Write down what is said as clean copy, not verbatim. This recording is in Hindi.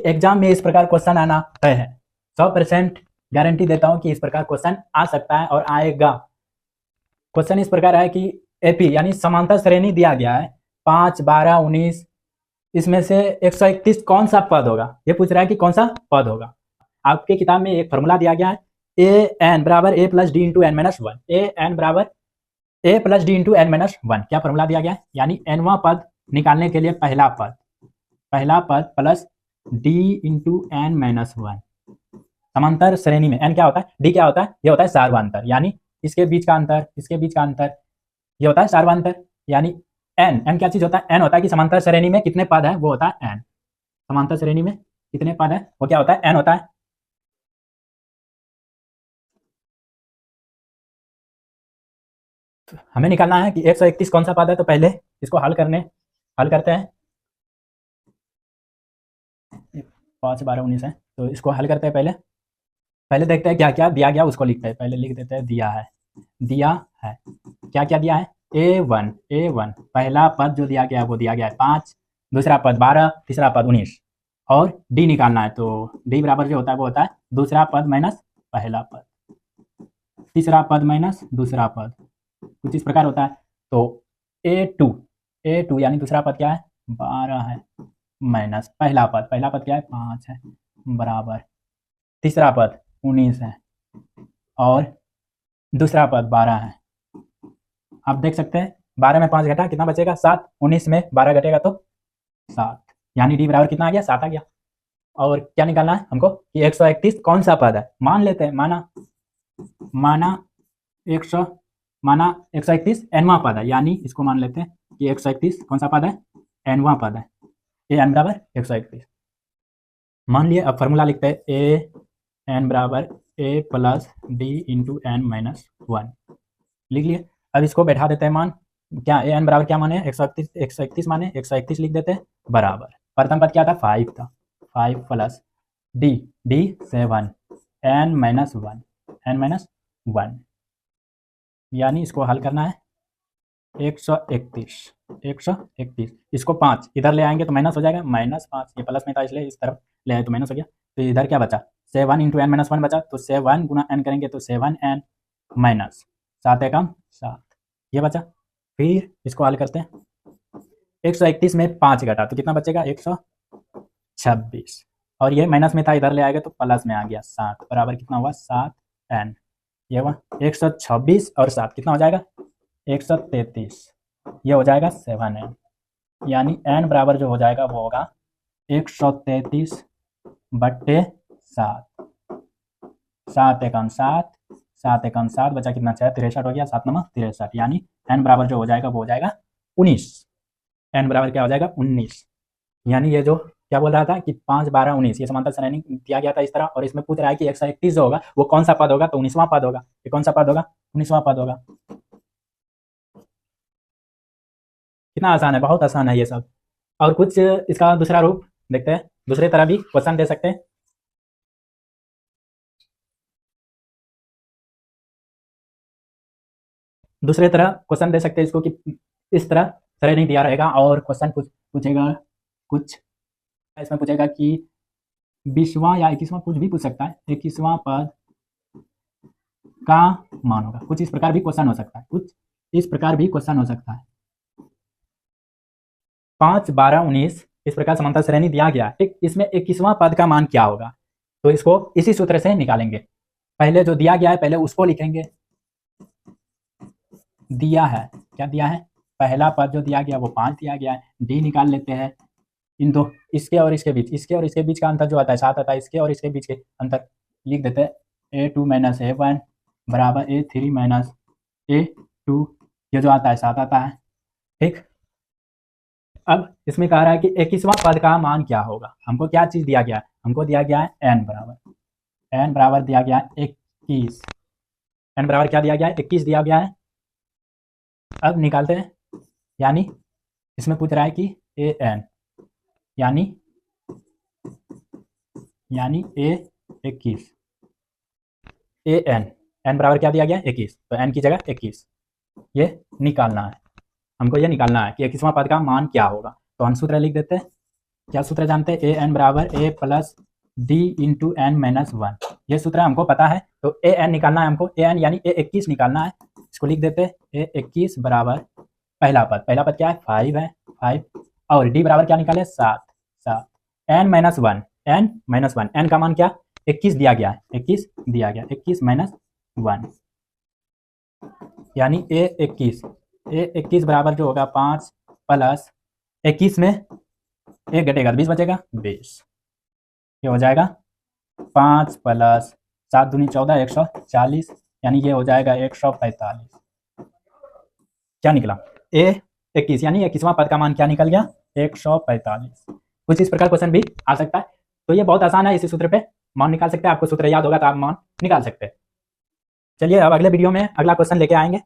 एग्जाम में इस प्रकार क्वेश्चन आना तय है। 100% गारंटी देता हूं कि इस प्रकार क्वेश्चन आ सकता है और आएगा। क्वेश्चन इस प्रकार है कि एपी यानी समांतर श्रेणी दिया गया है 5, 12, 19, इसमें से 131 कौन सा पद होगा, ये पूछ रहा है कि कौन सा पद होगा। आपके किताब में एक फॉर्मूला दिया गया है ए एन बराबर A plus D into N minus one. A N बराबर A plus D into N minus one, क्या फॉर्मूला दिया गया है, यानी एनवा पद निकालने के लिए पहला पद plus D into N minus one. समांतर श्रेणी में एन क्या होता है, डी क्या होता है, ये होता है सार्वधान्तर, यानी इसके बीच का अंतर ये होता है सार्वधान्तर। यानी एन क्या चीज होता है, एन होता है कि समांतर श्रेणी में कितने पद है, वो होता है एन। समांतर श्रेणी में कितने पद है वो क्या होता है, एन होता है। तो हमें निकालना है कि 131 कौन सा पद है, तो पहले इसको हल करते हैं। 5, 12, 19 है, तो इसको हल करते हैं। पहले देखते हैं क्या क्या दिया गया, उसको लिखते हैं। पहले लिख देते हैं दिया है क्या क्या दिया है, a1 पहला पद जो दिया गया है वो दिया गया है 5, दूसरा पद 12, तीसरा पद 19 और d निकालना है। तो d बराबर जो होता है वो होता है दूसरा पद माइनस पहला पद, तीसरा पद माइनस दूसरा पद, कुछ इस प्रकार होता है। तो a2 यानी दूसरा पद क्या है 12 है, माइनस पहला पद क्या है 5 है, बराबर तीसरा पद 19 है और दूसरा पद 12 है। आप देख सकते हैं 12 में 5 घटा कितना बचेगा 7, 19 में 12 घटेगा तो 7, यानी डी बराबर कितना आ गया 7 आ गया। और क्या निकालना है हमको कि 131 कौन सा पद है, मान लेते हैं माना 131 एनवा पद है, यानी इसको मान लेते हैं कि 131 कौन सा पद है, एनवा पद है। ए एन बराबर 131 मान लिए। अब फॉर्मूला लिखते हैं ए एन बराबर A plus D into N minus one, लिख लिए। अब इसको बैठा देते हैं मान, क्या ए एन बराबर क्या माने 131 माने 131 लिख देते हैं बराबर, प्रथम पद क्या था 5 था, 5 plus D 7 N minus one, यानी इसको हल करना है 131 इसको 5 इधर ले आएंगे तो माइनस हो जाएगा, -5, ये प्लस में था इसलिए इस तरफ ले आए तो माइनस हो गया। तो इधर क्या बचा 7 इंटू एन माइनस वन बचा, तो 7 गुना एन करेंगे तो 7n माइनस 7 एकम 7, ये बचा। फिर इसको हल करते हैं, 131 में 5 घटा तो कितना बचेगा 126 और ये माइनस में था इधर ले आएगा तो प्लस में आ गया 7, बराबर कितना हुआ 7n, ये हुआ 126 और 7 कितना हो जाएगा 133, ये हो जाएगा 7n, यानी n बराबर जो हो जाएगा वो होगा 133/7, 7 एकम 7 बचा कितना 6, 63 हो गया, 7 नंबर 63, यानी n बराबर जो हो जाएगा वो हो जाएगा 19। n बराबर क्या हो जाएगा 19, यानी ये जो क्या बोल रहा था कि 5, 12, 19 ये समांतर श्रेणी दिया गया था इस तरह, और इसमें पूछ रहा है कि 131 जो होगा वो कौन सा पद होगा, तो 19वां पद होगा। ये कौन सा पद होगा 19वां पद होगा। कितना आसान है, बहुत आसान है ये सब। और कुछ इसका दूसरा रूप देखते हैं, दूसरे तरह भी क्वेश्चन दे सकते हैं। दूसरे तरह क्वेश्चन दे सकते हैं इसको कि इस तरह श्रेणी दिया रहेगा और क्वेश्चन पूछेगा कुछ, इसमें पूछेगा कि 20वां या 21वां कुछ भी पूछ सकता है, 21वां पद का मान होगा, कुछ इस प्रकार भी क्वेश्चन हो सकता है, 5, 12, 19 इस प्रकार समांतर श्रेणी दिया गया, ठीक। इसमें 21वां पद का मान क्या होगा, तो इसको इसी सूत्र से निकालेंगे। पहले जो दिया गया है पहले उसको लिखेंगे, दिया है क्या दिया है, पहला पद जो दिया गया वो 5 दिया गया है, डी निकाल लेते हैं। इन दो इसके और इसके बीच का अंतर जो आता है 7 आता है, इसके और इसके बीच के अंतर लिख देते हैं a2 माइनस a1 बराबर a3 माइनस a2, ये जो आता है 7 आता है, ठीक। अब इसमें कह रहा है कि 21वां पद का मान क्या होगा, हमको क्या चीज दिया गया है, हमको दिया गया है n बराबर दिया गया है 21, n बराबर क्या दिया गया है 21 दिया गया है। अब निकालते हैं, यानी इसमें पूछ रहा है कि an यानी a21 n बराबर क्या दिया गया 21, तो n की जगह 21, ये निकालना है हमको, ये निकालना है कि 21वां पद का मान क्या होगा। तो हम सूत्र लिख देते हैं क्या सूत्र जानते हैं? ए एन बराबर A plus D into N minus one, ये सूत्र हमको पता है। तो ए एन निकालना है हमको, ए एन यानी ए 21 निकालना है। इसको लिख देते हैं ए 21 बराबर पहला पद क्या है? 5 है, 5 और डी बराबर क्या निकाले? 7 7 एन माइनस वन, एन का मान क्या? 21 दिया गया है, 21 दिया गया, 21 माइनस वन यानी ए 21 बराबर जो होगा 5 प्लस 21 में 1 घटेगा 20 बचेगा 20, ये हो जाएगा 5 प्लस 7 दूनी 14 140 यानी ये हो जाएगा 145। क्या निकला? ए 21 यानी 21वां पद का मान क्या निकल गया? 145। कुछ इस प्रकार क्वेश्चन भी आ सकता है। तो ये बहुत आसान है, इसी सूत्र पे मान निकाल सकते हैं। आपको सूत्र याद होगा तो आप मान निकाल सकते हैं। चलिए अब अगले वीडियो में अगला क्वेश्चन लेके आएंगे।